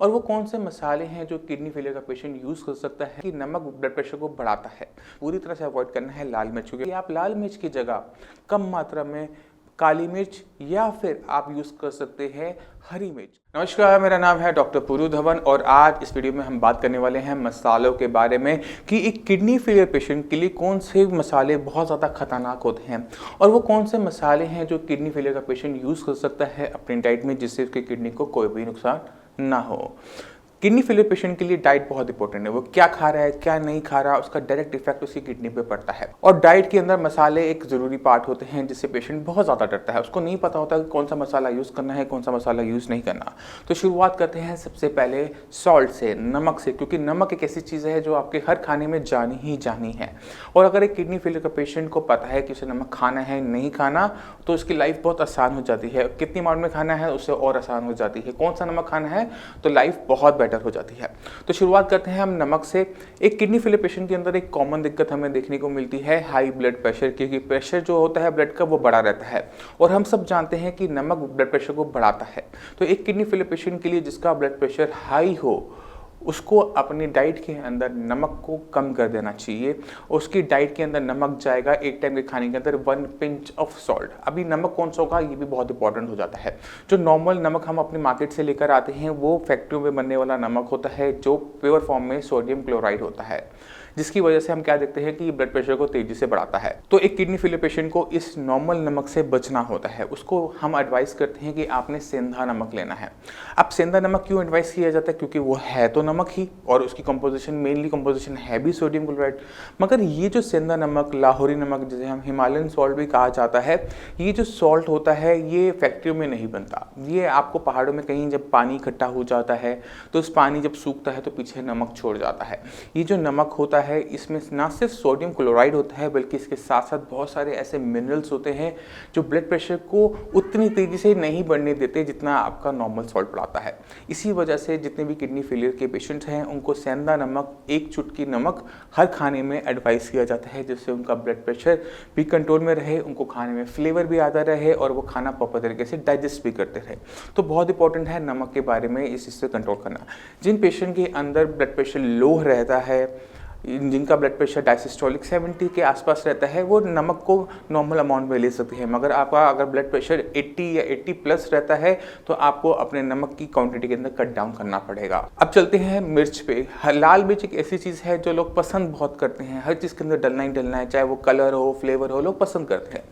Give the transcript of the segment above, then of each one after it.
और वो कौन से मसाले हैं जो किडनी फेलियर का पेशेंट यूज़ कर सकता है कि नमक ब्लड प्रेशर को बढ़ाता है। पूरी तरह से अवॉइड करना है लाल मिर्च, क्योंकि आप लाल मिर्च की जगह कम मात्रा में काली मिर्च या फिर आप यूज़ कर सकते हैं हरी मिर्च। नमस्कार, मेरा नाम है डॉक्टर पुरु धवन और आज इस वीडियो में हम बात करने वाले हैं मसालों के बारे में कि एक किडनी फेलियर पेशेंट के लिए कौन से मसाले बहुत ज़्यादा खतरनाक होते हैं और वो कौन से मसाले हैं जो किडनी फेलियर का पेशेंट यूज़ कर सकता है अपनी डाइट में, जिससे उसकी किडनी को कोई भी नुकसान ना हो। किडनी फेलियर पेशेंट के लिए डाइट बहुत इंपॉर्टेंट है। वो क्या खा रहा है, क्या नहीं खा रहा, उसका डायरेक्ट इफेक्ट उसकी किडनी पे पड़ता है। और डाइट के अंदर मसाले एक ज़रूरी पार्ट होते हैं जिससे पेशेंट बहुत ज़्यादा डरता है। उसको नहीं पता होता कि कौन सा मसाला यूज़ करना है, कौन सा मसाला यूज़ नहीं करना। तो शुरुआत करते हैं सबसे पहले सॉल्ट से, नमक से, क्योंकि नमक एक ऐसी चीज़ है जो आपके हर खाने में जानी ही जानी है। और अगर एक किडनी फेलियर का पेशेंट को पता है कि उसे नमक खाना है नहीं खाना, तो उसकी लाइफ बहुत आसान हो जाती है। कितनी अमाउंट में खाना है उससे और आसान हो जाती है। कौन सा नमक खाना है तो लाइफ बहुत बेटर हो जाती है। तो शुरुआत करते हैं हम नमक से। एक किडनी फेलियर पेशेंट के अंदर एक कॉमन दिक्कत हमें देखने को मिलती है हाई ब्लड प्रेशर, क्योंकि प्रेशर जो होता है ब्लड का वो बढ़ा रहता है और हम सब जानते हैं कि नमक ब्लड प्रेशर को बढ़ाता है। तो एक किडनी फेलियर पेशेंट के लिए जिसका ब्लड प्रेशर हाई हो, उसको अपनी डाइट के अंदर नमक को कम कर देना चाहिए। उसकी डाइट के अंदर नमक जाएगा एक टाइम के खाने के अंदर 1 पिंच ऑफ सॉल्ट। अभी नमक कौन सा होगा ये भी बहुत इंपॉर्टेंट हो जाता है। जो नॉर्मल नमक हम अपनी मार्केट से लेकर आते हैं वो फैक्ट्रियों में बनने वाला नमक होता है, जो प्योर फॉर्म में सोडियम क्लोराइड होता है, जिसकी वजह से हम क्या देखते हैं कि ये ब्लड प्रेशर को तेजी से बढ़ाता है। तो एक किडनी फेलियर पेशेंट को इस नॉर्मल नमक से बचना होता है। उसको हम एडवाइस करते हैं कि आपने सेंधा नमक लेना है। अब सेंधा नमक क्यों एडवाइस किया जाता है? क्योंकि वो है तो नमक ही और उसकी कंपोजिशन मेनली कंपोजिशन है भी सोडियम क्लोराइड। मगर ये जो सेंधा नमक, लाहौरी नमक, जिसे हम हिमालयन सॉल्ट भी कहा जाता है, ये जो सॉल्ट होता है ये फैक्ट्रियों में नहीं बनता। ये आपको पहाड़ों में कहीं जब पानी इकट्ठा हो जाता है तो उस पानी जब सूखता है तो पीछे नमक छोड़ जाता है। ये जो नमक होता है इसमें ना सिर्फ सोडियम क्लोराइड होता है बल्कि इसके साथ साथ बहुत सारे ऐसे मिनरल्स होते हैं जो ब्लड प्रेशर को उतनी तेजी से नहीं बढ़ने देते जितना आपका नॉर्मल सॉल्ट बढ़ाता है। इसी वजह से जितने भी किडनी फेलियर के पेशेंट्स हैं उनको सेंधा नमक, एक चुटकी नमक हर खाने में एडवाइस किया जाता है, जिससे उनका ब्लड प्रेशर भी कंट्रोल में रहे, उनको खाने में फ्लेवर भी आता रहे और वो खाना प्रॉपर तरीके से डाइजेस्ट भी करते रहे। तो बहुत इंपॉर्टेंट है नमक के बारे में इस चीज़ से कंट्रोल करना। जिन पेशेंट के अंदर ब्लड प्रेशर लो रहता है, जिनका ब्लड प्रेशर डायसिस्टोलिक 70 के आसपास रहता है, वो नमक को नॉर्मल अमाउंट में ले सकते हैं। मगर आपका अगर ब्लड प्रेशर 80 या 80 प्लस रहता है तो आपको अपने नमक की क्वांटिटी के अंदर कट डाउन करना पड़ेगा। अब चलते हैं मिर्च पे। लाल मिर्च एक ऐसी चीज़ है जो लोग पसंद बहुत करते हैं। हर चीज़ के अंदर डलना ही डलना है, चाहे वो कलर हो, फ्लेवर हो, लोग पसंद करते हैं।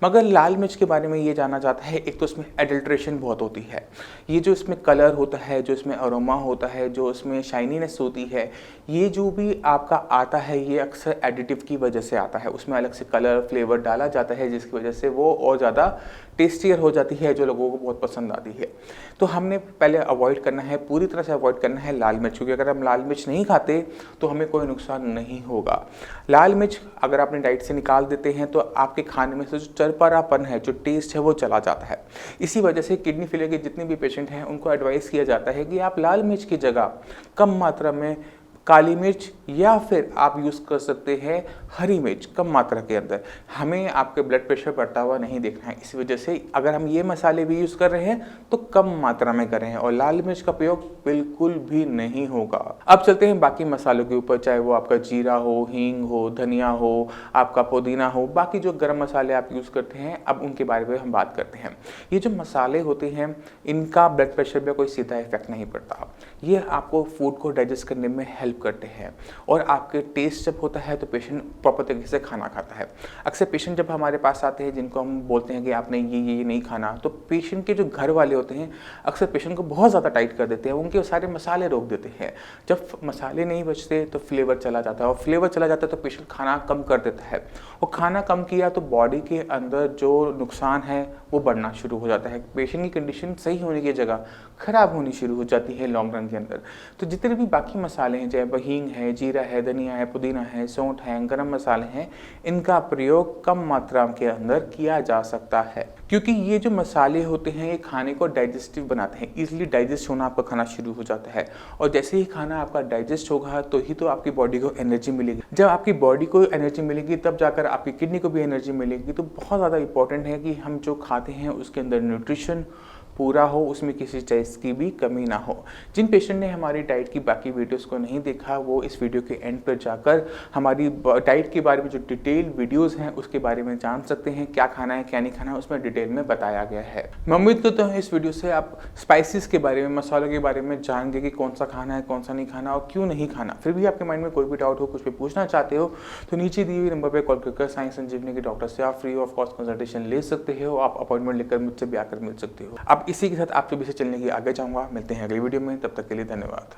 मगर लाल मिर्च के बारे में ये जाना जाता है, एक तो इसमें एडल्ट्रेशन बहुत होती है। ये जो इसमें कलर होता है, जो इसमें अरोमा होता है, जो इसमें शाइनीनेस होती है, ये जो भी आपका आता है ये अक्सर एडिटिव की वजह से आता है। उसमें अलग से कलर, फ्लेवर डाला जाता है जिसकी वजह से वो और ज़्यादा टेस्टियर हो जाती है, जो लोगों को बहुत पसंद आती है। तो हमने पहले अवॉइड करना है, पूरी तरह से अवॉइड करना है लाल मिर्च, क्योंकि अगर हम लाल मिर्च नहीं खाते तो हमें कोई नुकसान नहीं होगा। लाल मिर्च अगर अपनी डाइट से निकाल देते हैं तो आपके खाने में से जो चरपरापन है, जो टेस्ट है, वो चला जाता है। इसी वजह से किडनी फेलियर के जितने भी पेशेंट हैं उनको एडवाइस किया जाता है कि आप लाल मिर्च की जगह कम मात्रा में काली मिर्च या फिर आप यूज़ कर सकते हैं हरी मिर्च कम मात्रा के अंदर। हमें आपके ब्लड प्रेशर बढ़ता हुआ नहीं देखना है। इसी वजह से अगर हम ये मसाले भी यूज़ कर रहे हैं तो कम मात्रा में कर रहे हैं और लाल मिर्च का प्रयोग बिल्कुल भी नहीं होगा। अब चलते हैं बाकी मसालों के ऊपर, चाहे वो आपका जीरा हो, हींग हो, धनिया हो, आपका पुदीना हो, बाकी जो गर्म मसाले आप यूज़ करते हैं, अब उनके बारे में हम बात करते हैं। ये जो मसाले होते हैं इनका ब्लड प्रेशर पर कोई सीधा इफेक्ट नहीं पड़ता। ये आपको फूड को डाइजेस्ट करने में हेल्प करते हैं और आपके टेस्ट जब होता है तो पेशेंट प्रॉपर तरीके से खाना खाता है। अक्सर पेशेंट जब हमारे पास आते हैं जिनको हम बोलते हैं कि आपने ये नहीं खाना, तो पेशेंट के जो घर वाले होते हैं अक्सर पेशेंट को बहुत ज़्यादा टाइट कर देते हैं, उनके सारे मसाले रोक देते हैं। जब मसाले नहीं बचते तो फ्लेवर चला जाता है और फ्लेवर चला जाता है तो पेशेंट खाना कम कर देता है और खाना कम किया तो बॉडी के अंदर जो नुकसान है वो बढ़ना शुरू हो जाता है। पेशेंट की कंडीशन सही होने की जगह खराब होनी शुरू हो जाती है लॉन्ग रन के अंदर। तो जितने भी बाकी मसाले हैं, चाहे हींग है, जीरा है, धनिया है, पुदीना है, सौंठ है, गरम मसाले हैं, इनका प्रयोग कम मात्रा के अंदर किया जा सकता है, क्योंकि ये जो मसाले होते हैं ये खाने को डाइजेस्टिव बनाते हैं। इजीली डाइजेस्ट होना आपका खाना शुरू हो जाता है और जैसे ही खाना आपका डाइजेस्ट होगा तो ही तो आपकी बॉडी को एनर्जी मिलेगी। जब आपकी बॉडी को एनर्जी मिलेगी तब जाकर आपकी किडनी को भी एनर्जी मिलेगी। तो बहुत ज़्यादा इंपॉर्टेंट है कि हम जो खाते हैं उसके अंदर न्यूट्रिशन, पूरा हो, उसमें किसी चीज़ की भी कमी ना हो। जिन पेशेंट ने हमारी डाइट की बाकी वीडियोस को नहीं देखा, वो इस वीडियो के एंड पर जाकर हमारी डाइट के बारे में जो डिटेल वीडियोस हैं उसके बारे में जान सकते हैं। क्या खाना है क्या नहीं खाना है उसमें डिटेल में बताया गया है। मैं उम्मीद करता हूँ इस वीडियो से आप स्पाइसेस के बारे में, मसालों के बारे में जान गए कि कौन सा खाना है कौन सा नहीं खाना और क्यों नहीं खाना। फिर भी आपके माइंड में कोई भी डाउट हो, कुछ भी पूछना चाहते हो तो नीचे दिए हुए नंबर पर कॉल कर साई संजीवनी के डॉक्टर से आप फ्री ऑफ कॉस्ट कंसल्टेशन ले सकते हो। आप अपॉइंटमेंट लेकर मुझसे भी आकर मिल सकते हो। अब इसी के साथ आप सभी से चलने की आगे जाऊँगा। मिलते हैं अगली वीडियो में, तब तक के लिए धन्यवाद।